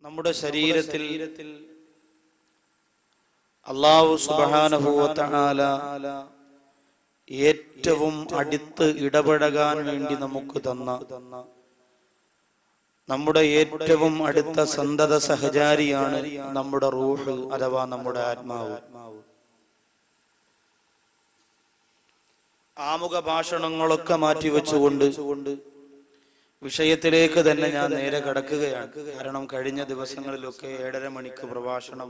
നമ്മുടെ ശരീരത്തിൽ അല്ലാഹു സുബ്ഹാനഹു വ തആല ഏറ്റവും അടുത്ത് ഇടപെടാൻ വേണ്ടി നമുക്ക് തന്ന നമ്മുടെ ഏറ്റവും അടുത്ത സന്തത സഹചാരിയാണ് നമ്മുടെ റൂഹ് അഥവാ നമ്മുടെ ആത്മാവ്. ആമുഖ ഭാഷണങ്ങളൊക്കെ മാറ്റിവെച്ചുകൊണ്ട് വിഷയത്തിലേക്ക് തന്നെ ഞാൻ നേരെ കടക്കുകയാണ്. കാരണം കഴിഞ്ഞ ദിവസങ്ങളിലൊക്കെ 7:30 മണിക്ക് പ്രഭാഷണം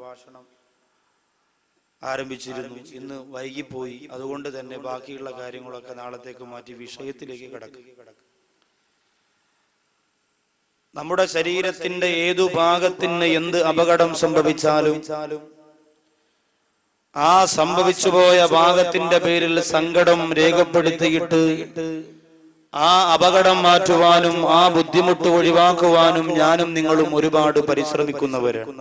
ആരംഭിച്ചിരുന്നു. ഇന്ന് വൈകിപ്പോയി. അതുകൊണ്ട് തന്നെ ബാക്കിയുള്ള കാര്യങ്ങളൊക്കെ നാളത്തേക്ക് മാറ്റി വിഷയത്തിലേക്ക് കടക്കുക. നമ്മുടെ ശരീരത്തിന്റെ ഏതു ഭാഗത്തിന് എന്ത് അപകടം സംഭവിച്ചാലും ആ സംഭവിച്ചുപോയ ഭാഗത്തിന്റെ പേരിൽ സങ്കടം രേഖപ്പെടുത്തിയിട്ട് ആ അപകടം മാറ്റുവാനും ആ ബുദ്ധിമുട്ട് ഒഴിവാക്കുവാനും ഞാനും നിങ്ങളും ഒരുപാട് പരിശ്രമിക്കുന്നവരാണ്.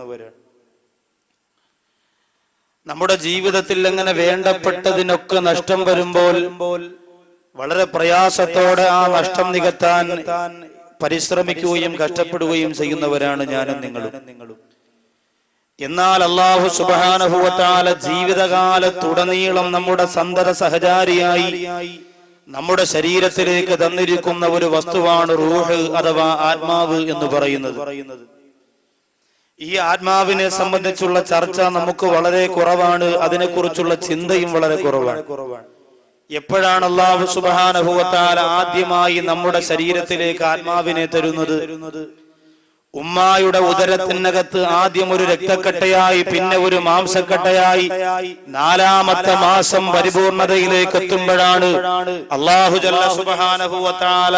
നമ്മുടെ ജീവിതത്തിൽ അങ്ങനെ വേണ്ടപ്പെട്ടതിനൊക്കെ നഷ്ടം വരുമ്പോൾ വളരെ പ്രയാസത്തോടെ ആ നഷ്ടം നികത്താൻ പരിശ്രമിക്കുകയും കഷ്ടപ്പെടുകയും ചെയ്യുന്നവരാണ് ഞാനും നിങ്ങളും. എന്നാൽ അല്ലാഹു സുബ്ഹാനഹു വ തആല ജീവിതകാലത്തുടനീളം നമ്മുടെ സന്തത സഹചാരിയായി നമ്മുടെ ശരീരത്തിലേക്ക് തന്നിരിക്കുന്ന ഒരു വസ്തുവാണ് റൂഹ് അഥവാ ആത്മാവ് എന്ന് പറയുന്നത്. ഈ ആത്മാവിനെ സംബന്ധിച്ചുള്ള ചർച്ച നമുക്ക് വളരെ കുറവാണ്. അതിനെക്കുറിച്ചുള്ള ചിന്തയും വളരെ കുറവാണ്. എപ്പോഴാണ് അല്ലാഹു സുബ്ഹാനഹു വ തആല ആദ്യമായി നമ്മുടെ ശരീരത്തിലേക്ക് ആത്മാവിനെ തരുന്നത്? ഉമ്മായുടെ ഉദരത്തിനകത്ത് ആദ്യം ഒരു രക്തക്കട്ടയായി, പിന്നെ ഒരു മാംസക്കട്ടയായി, 4ാമത്തെ മാസം പരിപൂർണതയിലേക്ക് എത്തുമ്പോഴാണ് അല്ലാഹു ജല്ല സുബ്ഹാനഹു വ തആല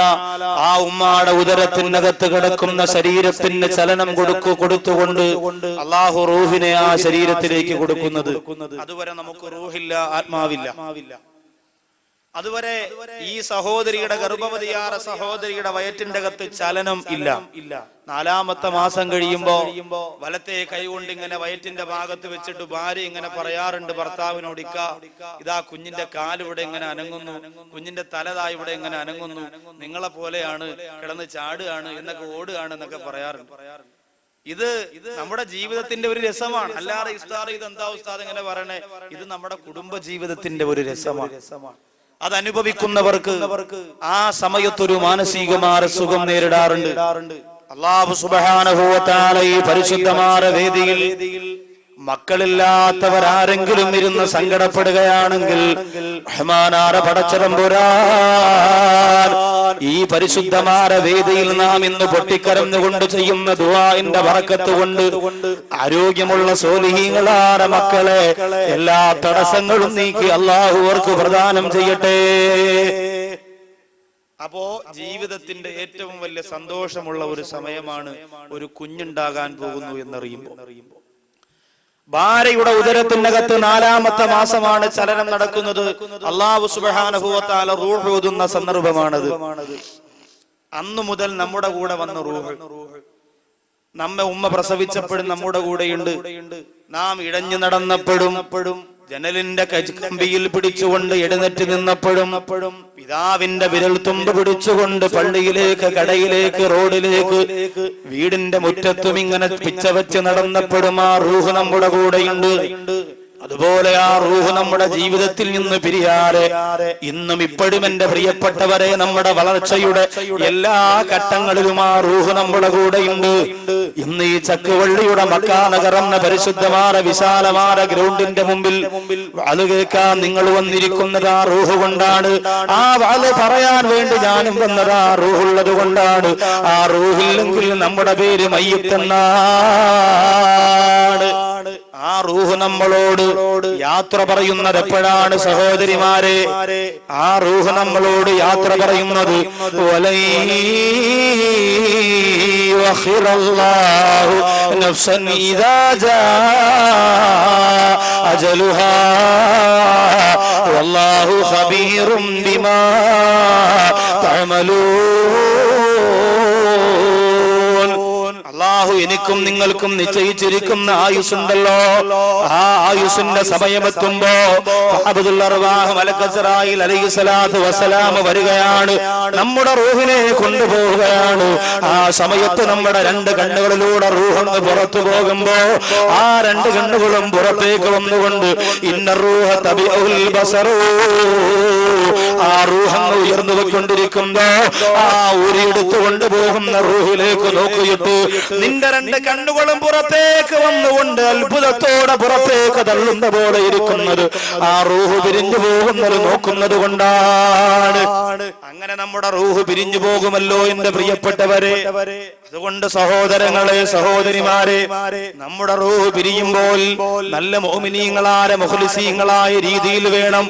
ആ ഉമ്മായുടെ ഉദരത്തിനകത്ത് കിടക്കുന്ന ശരീരത്തിന് ചലനം കൊടുത്തുകൊണ്ട് അല്ലാഹു റൂഹിനെ ആ ശരീരത്തിലേക്ക് കൊടുക്കുന്നത്. അതുവരെ നമുക്ക് റൂഹില്ല, ആത്മാവില്ല. അതുവരെ ഈ സഹോദരിയുടെ ഗർഭവതിയായ സഹോദരിയുടെ വയറ്റിന്റെ അകത്ത് ചലനം ഇല്ല. 4ാമത്തെ മാസം കഴിയുമ്പോ വലത്തെ കൈകൊണ്ട് ഇങ്ങനെ വയറ്റിന്റെ ഭാഗത്ത് വെച്ചിട്ട് ഭാര്യ ഇങ്ങനെ പറയാറുണ്ട് ഭർത്താവിനോട്, ഇതാ കുഞ്ഞിന്റെ കാലിവിടെ ഇങ്ങനെ അനങ്ങുന്നു, കുഞ്ഞിന്റെ തലതാ ഇവിടെ ഇങ്ങനെ അനങ്ങുന്നു, നിങ്ങളെ പോലെയാണ്, കിടന്ന് ചാടുകയാണ് എന്നൊക്കെ ഓടുകയാണ് എന്നൊക്കെ പറയാറുണ്ട്. ഇത് നമ്മുടെ ജീവിതത്തിന്റെ ഒരു രസമാണ്. അല്ലാതെ ഉസ്താദ് ഇതെന്താ ഉസ്താദ് ഇങ്ങനെ പറയണേ? ഇത് നമ്മുടെ കുടുംബ ജീവിതത്തിന്റെ ഒരു രസമാണ്. അതനുഭവിക്കുന്നവർക്ക് ആ സമയത്തൊരു മാനസികമായ സുഖം നേരിടാറുണ്ട്. അല്ലാഹു സുബ്ഹാനഹു വ തആല ഈ പരിശുദ്ധമായ വേദിയിൽ മക്കളില്ലാത്തവരാരെങ്കിലും ഇരുന്ന് സങ്കടപ്പെടുകയാണെങ്കിൽ റഹ്മാനായ പടച്ചതമ്പുരാൻ ഈ പരിശുദ്ധമായ വേദിയിൽ നാം ഇന്ന് പൊട്ടിക്കരഞ്ഞുകൊണ്ട് ചെയ്യുന്ന ദുആഇന്റെ ബറക്കത്ത് കൊണ്ട് ആരോഗ്യമുള്ള സ്വാലിഹീങ്ങളായ മക്കളെ എല്ലാ തടസ്സങ്ങളും നീക്കി അല്ലാഹു അവർക്ക് പ്രദാനം ചെയ്യട്ടെ. അപ്പോ ജീവിതത്തിന്റെ ഏറ്റവും വലിയ സന്തോഷമുള്ള ഒരു സമയമാണ് ഒരു കുഞ്ഞുണ്ടാകാൻ പോകുന്നു എന്നറിയുമ്പോൾ. ഭാര്യയുടെ ഉദരത്തിനകത്ത് 4ാമത്തെ മാസമാണ് ചലനം നടക്കുന്നത്. അല്ലാഹു സുബ്ഹാനഹു വ തആല റൂഹ് ഊതുന്ന സന്ദർഭമാണത്. അന്നു മുതൽ നമ്മുടെ കൂടെ വന്ന റൂഹ് നമ്മെ ഉമ്മ പ്രസവിച്ചപ്പോഴും നമ്മുടെ കൂടെയുണ്ട്. നാം ഇഴഞ്ഞു നടന്നപ്പോഴും ജനലിന്റെ കമ്പിയിൽ പിടിച്ചുകൊണ്ട് എഴുന്നേറ്റ് നിന്നപ്പോഴും പിതാവിന്റെ വിരൽ തുമ്പ് പിടിച്ചുകൊണ്ട് പള്ളിയിലേക്ക്, കടയിലേക്ക്, റോഡിലേക്ക്, വീടിന്റെ മുറ്റത്തും ഇങ്ങനെ പിച്ചവെച്ച് നടന്നപ്പോഴും ആ റൂഹ് നമ്മുടെ കൂടെയുണ്ട്. അതുപോലെ ആ റൂഹ് നമ്മുടെ ജീവിതത്തിൽ നിന്ന് പിരിയാതെ ഇന്നും ഇപ്പോഴും എന്റെ പ്രിയപ്പെട്ടവരെ നമ്മുടെ വളർച്ചയുടെ എല്ലാ ഘട്ടങ്ങളിലും ആ റൂഹ് നമ്മുടെ കൂടെയുണ്ട്. ഇന്ന് ഈ ചക്കുവള്ളിയുടെ മക്കാ നഗർ എന്ന പരിശുദ്ധമായ വിശാലമായ ഗ്രൗണ്ടിന്റെ മുമ്പിൽ വാല് കേൾക്കാൻ നിങ്ങൾ വന്നിരിക്കുന്നത് ആ റൂഹ് കൊണ്ടാണ്. ആ വാല് പറയാൻ വേണ്ടി ഞാനും വന്നത് ആ റൂഹുള്ളത് കൊണ്ടാണ്. ആ റൂഹില്ലെങ്കിൽ നമ്മുടെ പേര് മയ്യിത്തെന്നാണ്. ആ റൂഹ് നമ്മളോട് യാത്ര പറയുന്നത് എപ്പോഴാണ് സഹോദരിമാരെ? ആ റൂഹ് നമ്മളോട് യാത്ര പറയുന്നത് വല്ലാഹു ഖബീറും ബിമാ തഅമലൂൻ. അള്ളാഹു എനിക്കും നിങ്ങൾക്കും നിശ്ചയിച്ചിരിക്കുന്ന ആയുസ്സുണ്ടല്ലോ, ആ ആയുസ്സിന്റെ സമയമെത്തുമ്പോ അബ്ദുൽ അർവാഹ് മലക്ക് ഇസ്രായീൽ അലൈഹിസ്സലാത്തു വസ്സലാം വരികയാണ്, നമ്മുടെ റൂഹിനെ കൊണ്ടുപോവുകയാണ്. ആ സമയത്ത് നമ്മുടെ രണ്ട് കണ്ണുകളിലൂടെ റൂഹ് പുറത്തു പോകുമ്പോ ആ രണ്ട് കണ്ണുകളും പുറത്തേക്ക് വന്നുകൊണ്ട് ഇന്ന റൂഹ തബിഉൽ ബസറു, ആ റൂഹ് ഉയർന്നു കൊണ്ടിരിക്കുമ്പോ ആ ഊരിയെടുത്തു കൊണ്ടുപോകുന്ന റൂഹിലേക്ക് നോക്കിയിട്ട് നിന്റെ രണ്ട് കണ്ണുകളും പുറത്തേക്ക് വന്നുകൊണ്ട് അത്ഭുതത്തോടെ പുറത്തേക്ക് തള്ളുന്ന പോലെ ഇരിക്കുന്നത് ആ റൂഹ് പിരിഞ്ഞു പോകുന്നത് നോക്കുന്നത് കൊണ്ടാണ്. അങ്ങനെ നമ്മുടെ റൂഹ് പിരിഞ്ഞു പോകുമല്ലോ എന്റെ പ്രിയപ്പെട്ടവരെ. അതുകൊണ്ട് സഹോദരങ്ങളെ, സഹോദരിമാരെ, നമ്മുടെ റൂഹ് പിരിയുമ്പോൾ നല്ല മുഅ്മിനീങ്ങളായ മുഖ്ലിസീങ്ങളായ രീതിയിൽ വേണം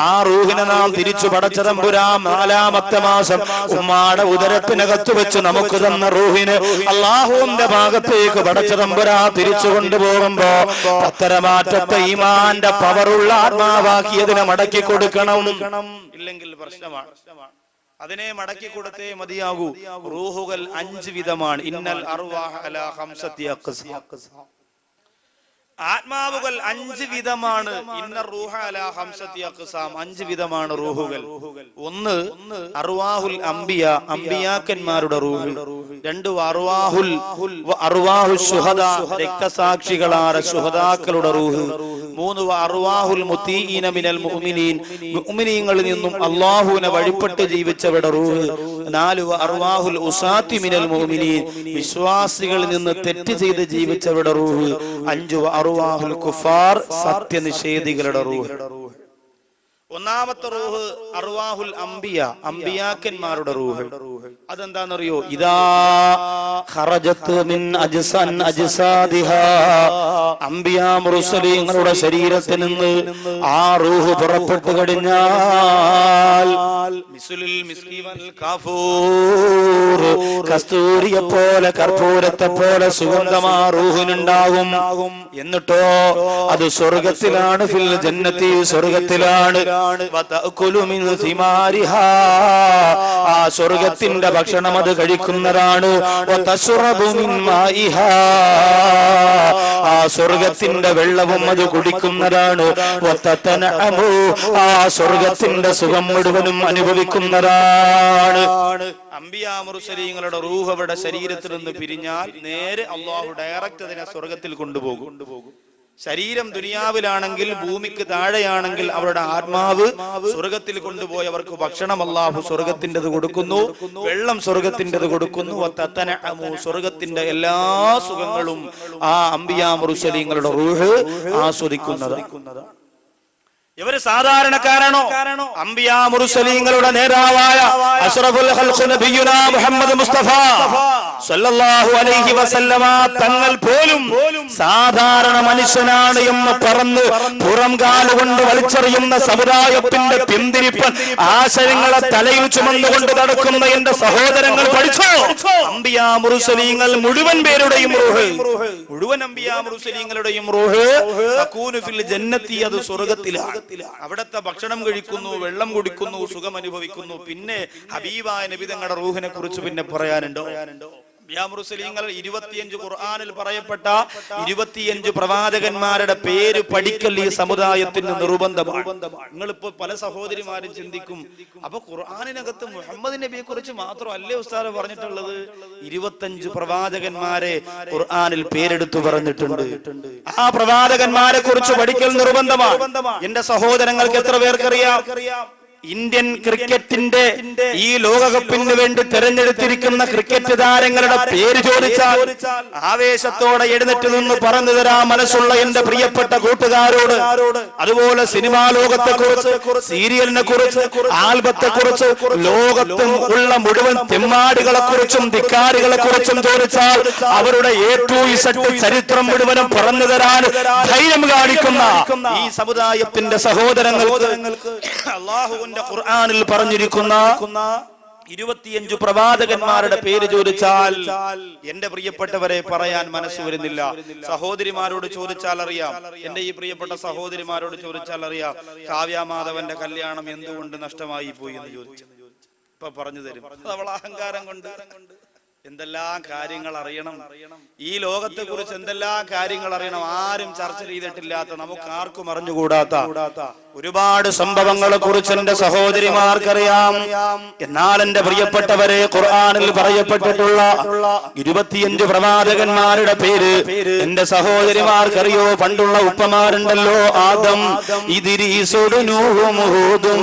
ആ റൂഹിനെ നാം തിരിച്ചു പടച്ച തമ്പുരാൻ 4-ാമത്തെ മാസം ഉമ്മാടെ ഉദരത്തിനകത്ത് വെച്ച് നമുക്ക് തന്ന റൂഹിന് അല്ലാഹുവിന്റെ ഭാഗത്തേക്ക് പടച്ച തമ്പുരാൻ തിരിച്ചു കൊണ്ടുപോകുമ്പോ പത്തരമാറ്റത്തെ ഈമാന്റെ പവറുള്ള ആത്മാവാക്കിയതിനെ മടക്കി കൊടുക്കണം. ഇല്ലെങ്കിൽ പ്രശ്നമാണ്. അതിനെ മടക്കി കൊടുത്തേ മതിയാകൂ. റൂഹുകൾ 5 വിധമാണ്. ഇന്നൽ അർവാഹ അലാ ഖംസത്തി അഖ്സാം, ആത്മാവുകൾ 5 വിധമാണ്. ഇന്ന റൂഹ അലാ ഖംസത്തി അഖ്സാം, 5 വിധമാണ് റൂഹുകൾ. ഒന്ന് അർവാഹുൽ അംബിയ, അംബിയാക്കന്മാരുടെ റൂഹ്. 2 അർവാഹുൽ ശുഹദാ, രക്തസാക്ഷികളായ ശുഹദാക്കളുടെ റൂഹ്. 3 അർവാഹുൽ മുതീഇന മിനൽ മുഅ്മിനീൻ, മുഅ്മിനീങ്ങളിൽ നിന്നും അല്ലാഹുവിനെ വഴിപ്പെട്ട് ജീവിച്ചവരുടെ റൂഹ്. 4 അർവാഹുൽ ഉസാത്തി മിനൽ മുഅ്മിനീൻ, വിശ്വാസികളിൽ നിന്ന് തെറ്റ് ചെയ്ത് ജീവിച്ചവരുടെ റൂഹ്. 5 അർവാഹുൽ കുഫാർ, സത്യനിഷേധികളുടെ റൂഹ്. ഒന്നാമത്തെ റൂഹ് അർവാഹുൽ അംബിയ, അംബിയാക്കന്മാരുടെ റൂഹ്. അതെന്താണെന്നറിയോ? ഇദാ ഖറജത്ത് മിൻ അജ്സാദിഹാ, അംബിയാ മുർസലീങ്ങളുടെ ശരീരത്തിൽ നിന്ന് ആ റൂഹ് പുറപ്പെട്ടു കഴിഞ്ഞാൽ മിസ്ലുൽ മിസ്കി വൽ കാഫൂർ, കസ്തൂരിയെ പോലെ കർപ്പൂരത്തെ പോലെ സുഗന്ധമാ റൂഹിനുണ്ടാകും. എന്നിട്ടോ അത് സ്വർഗത്തിലാണ്, ഫിൽ ജന്നത്തി, സ്വർഗത്തിലാണ്. ആ സ്വർഗത്തിന്റെ ഭക്ഷണം അത് കഴിക്കുന്നതാണ്. ആ സ്വർഗത്തിന്റെ വെള്ളവും അത് കുടിക്കുന്നതാണ്. ആ സ്വർഗത്തിന്റെ സുഖം മുഴുവനും അനുഭവിക്കുന്നതാണ്. അംബിയാ മുർസലീങ്ങളുടെ റൂഹ് അവരുടെ ശരീരത്തിൽ നിന്ന് പിരിഞ്ഞാൽ നേരെ അല്ലാഹു ഡയറക്റ്റ് അതിനെ സ്വർഗത്തിൽ കൊണ്ടുപോകും. ശരീരം ദുനിയാവിലാണെങ്കിൽ, ഭൂമിക്ക് താഴെയാണെങ്കിൽ അവരുടെ ആത്മാവ് സ്വർഗത്തിൽ കൊണ്ടുപോയി അവർക്ക് ഭക്ഷണം അല്ലാഹു സ്വർഗത്തിൻ്റെത് കൊടുക്കുന്നു, വെള്ളം സ്വർഗത്തിൻ്റെത് കൊടുക്കുന്നു. സ്വർഗത്തിന്റെ എല്ലാ സുഖങ്ങളും ആ അംബിയാ മുർസലീങ്ങളുടെ റൂഹ് ആസ്വദിക്കുന്നതാണ്. ഇവര് സാധാരണക്കാരാണോ? അംബിയാ മുർസലീങ്ങളുടെ നേതാവായ അഷ്റഫുൽ ഖൽഖ് നബിയുനാ മുഹമ്മദ് മുസ്തഫ സല്ലല്ലാഹു അലൈഹി വസല്ലമ തങ്ങൾ പോലും സാധാരണ മനുഷ്യനാണ് എന്ന് പറഞ്ഞ് പുറം കാലുകൊണ്ട് വലിച്ചെറിയുന്ന സമുദായത്തിന്റെ പിന്തിരിപ്പൻ ആശയങ്ങളെ തലയിൽ ചുമന്നുകൊണ്ട് നടക്കുന്ന എന്റെ സഹോദരങ്ങൾ പഠിച്ചോ? അംബിയാ മുർസലീങ്ങൾ മുഴുവൻ പേരുടെയും റൂഹ്, മുഴുവൻ അംബിയാ മുർസലീങ്ങളുടെയും റൂഹ് തകൂനു ഫിൽ ജന്നത്തി, അത് സ്വർഗ്ഗത്തിലാണ്. അവിടത്തെ ഭക്ഷണം കഴിക്കുന്നു, വെള്ളം കുടിക്കുന്നു, സുഖം അനുഭവിക്കുന്നു. പിന്നെ ഹബീബായ നബി തങ്ങളുടെ റൂഹിനെ കുറിച്ച് പിന്നെ പറയാനുണ്ടോ? മുർസലീങ്ങൾ 25 ഖുർആനിൽ പറയപ്പെട്ട 25 പ്രവാചകന്മാരുടെ പേര് പഠിക്കൽ ഈ സമുദായത്തിന് നിർബന്ധമാണ്. നിങ്ങളിപ്പോ പല സഹോദരിമാരും ചിന്തിക്കും, അപ്പൊ ഖുർആനിനകത്ത് മുഹമ്മദ് നബിയെ കുറിച്ച് മാത്രമല്ലേ ഉസ്താദ് പറഞ്ഞിട്ടുള്ളത്? 25 പ്രവാചകന്മാരെ ഖുർആനിൽ പേരെടുത്തു പറഞ്ഞിട്ടുണ്ട്. ആ പ്രവാചകന്മാരെ കുറിച്ച് പഠിക്കൽ നിർബന്ധമാണ്. എന്റെ സഹോദരങ്ങൾക്ക് എത്ര പേർക്കറിയാം? ഇന്ത്യൻ ക്രിക്കറ്റിന്റെ ഈ ലോകകപ്പിന് വേണ്ടി തെരഞ്ഞെടുത്തിരിക്കുന്ന ക്രിക്കറ്റ് താരങ്ങളുടെ പേര് ചോദിച്ചാൽ ആവേശത്തോടെ എഴുന്നേറ്റ് നിന്ന് പറഞ്ഞു തരാൻ മനസ്സുള്ള എന്റെ പ്രിയപ്പെട്ട കൂട്ടുകാരോട്, അതുപോലെ സിനിമാ ലോകത്തെ കുറിച്ച്, സീരിയലിനെ കുറിച്ച്, ആൽബത്തെ കുറിച്ച്, ലോകത്തും ഉള്ള മുഴുവൻ തെമ്മാടികളെ കുറിച്ചും ധിക്കാരികളെ കുറിച്ചും ചോദിച്ചാൽ അവരുടെ ചരിത്രം മുഴുവനും പറഞ്ഞു തരാൻ ധൈര്യം കാണിക്കുന്ന ഈ സമുദായത്തിന്റെ സഹോദരങ്ങൾക്ക് അല്ലാഹുവിന്റെ ഖുർആനിൽ പറഞ്ഞിരിക്കുന്ന 25 പ്രവാചകന്മാരുടെ പേര് ചോദിച്ചാൽ എന്റെ പ്രിയപ്പെട്ടവരെ പറയാൻ മനസ്സ് വരുന്നില്ല. സഹോദരിമാരോട് ചോദിച്ചാൽ അറിയാം, എന്റെ ഈ പ്രിയപ്പെട്ട സഹോദരിമാരോട് ചോദിച്ചാൽ അറിയാം, കാവ്യാമാധവന്റെ കല്യാണം എന്തുകൊണ്ട് നഷ്ടമായി പോയി എന്ന് ചോദിച്ചു. ഇപ്പൊ പറഞ്ഞു തരും. അവൾ അഹങ്കാരം കൊണ്ട് എന്തെല്ലാം കാര്യങ്ങൾ അറിയണം, ഈ ലോകത്തെ കുറിച്ച് എന്തെല്ലാം കാര്യങ്ങൾ അറിയണം. ആരും ചർച്ച ചെയ്തിട്ടില്ലാത്ത, നമുക്ക് ആർക്കും അറിഞ്ഞുകൂടാത്ത ഒരുപാട് സംഭവങ്ങളെ കുറിച്ച് എന്റെ സഹോദരിമാർക്കറിയാം. എന്നാൽ എന്റെ പ്രിയപ്പെട്ടവരെ, ഖുർആനിൽ പറയപ്പെട്ടിട്ടുള്ള 25 പ്രവാചകന്മാരുടെ പേര് എന്റെ സഹോദരിമാർക്കറിയോ? പണ്ടുള്ള ഉപ്പമാരുണ്ടല്ലോ, ആദം, ഇദ്രീസ്, നൂഹ്, ഹൂദ്,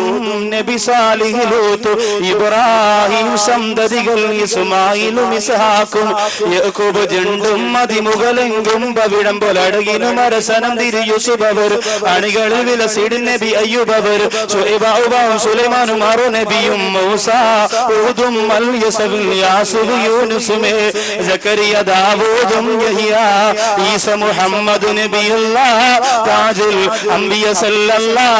നബി സാലിഹ്, ലൂത്ത്, ഇബ്രാഹിം, സന്തതികൾ ഇസ്മായിലും ഇസ്ഹാഖും യാക്കൂബ്, ജണ്ടും അതിമുകളെങ്കും പവിഴം പോലടകിനും അരസനം തിരിയുസുബവർ, അണികളിൽ വിലസിടും നബി അയ്യൂബവർ, ശുഐബും സുലൈമാനും ആറു നബിയും, മൂസ, ഹൂദും, യസബിൽ, യാസൂബ്, യൂനുസുമേ, സക്കരിയ, ദാവൂദും, യഹ്യ, ഈസ, മുഹമ്മദ് നബിയുല്ലാഹ്, താജുൽ അംബിയ സല്ലല്ലാഹ്.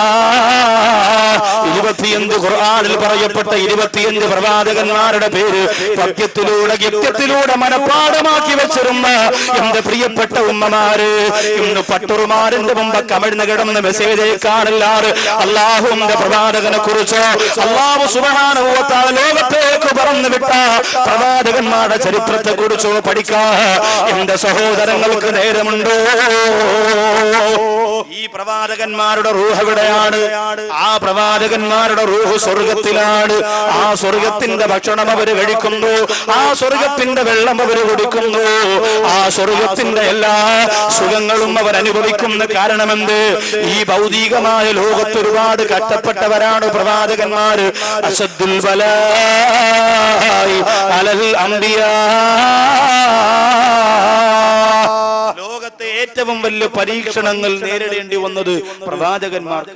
25 ഖുർആനിൽ പറയപ്പെട്ട 25 പ്രവാചകന്മാരുടെ പേര് പദ്യത്തിലൂടെ ഗദ്യത്തിലൂടെ മനപ്പാഠമാക്കി വെച്ചിരുന്ന എന്റെ പ്രിയപ്പെട്ട ഉമ്മമാര്, ഇന്ന് പട്ടുറുമാരിന്റെ മുമ്പ് കമിഴ്ന്ന് കിടന്ന് മെസ്സേജ് അയക്കാറില്ലാറ് അള്ളാഹുവിന്റെ പ്രവാചകനെ കുറിച്ച്, അള്ളാഹു സുബ്ഹാനഹു വ തആല ലോകത്തേക്ക് പറന്നു വിട്ട പ്രവാചകന്മാരുടെ ചരിത്രത്തെ കുറിച്ചോ പഠിക്കാൻ എന്റെ സഹോദരങ്ങൾക്ക് നേരമുണ്ടോ? ഈ പ്രവാചകന്മാരുടെ റൂഹ് എവിടെയാണ്? ആ പ്രവാചകന്മാരുടെ റൂഹ് സ്വർഗത്തിലാണ്. ആ സ്വർഗത്തിന്റെ ഭക്ഷണം അവര് കഴിക്കുന്നു, ആ സ്വർഗത്തിന്റെ വെള്ളം അവർ കുടിക്കുന്നു, ആ സ്വർഗത്തിന്റെ എല്ലാ സുഖങ്ങളും അവർ അനുഭവിക്കുന്ന. കാരണമെന്ത്? ഈ ഭൗതികമായ ലോകത്ത് ഒരുപാട് കഷ്ടപ്പെട്ടവരാണ് പ്രവാചകന്മാര്. അശദ്ദുൽ ബലാഇ അലൽ അംബിയാ, ലോകത്തെ ഏറ്റവും വലിയ പരീക്ഷണങ്ങൾ നേരിടേണ്ടി വന്നത് പ്രവാചകന്മാർക്ക്.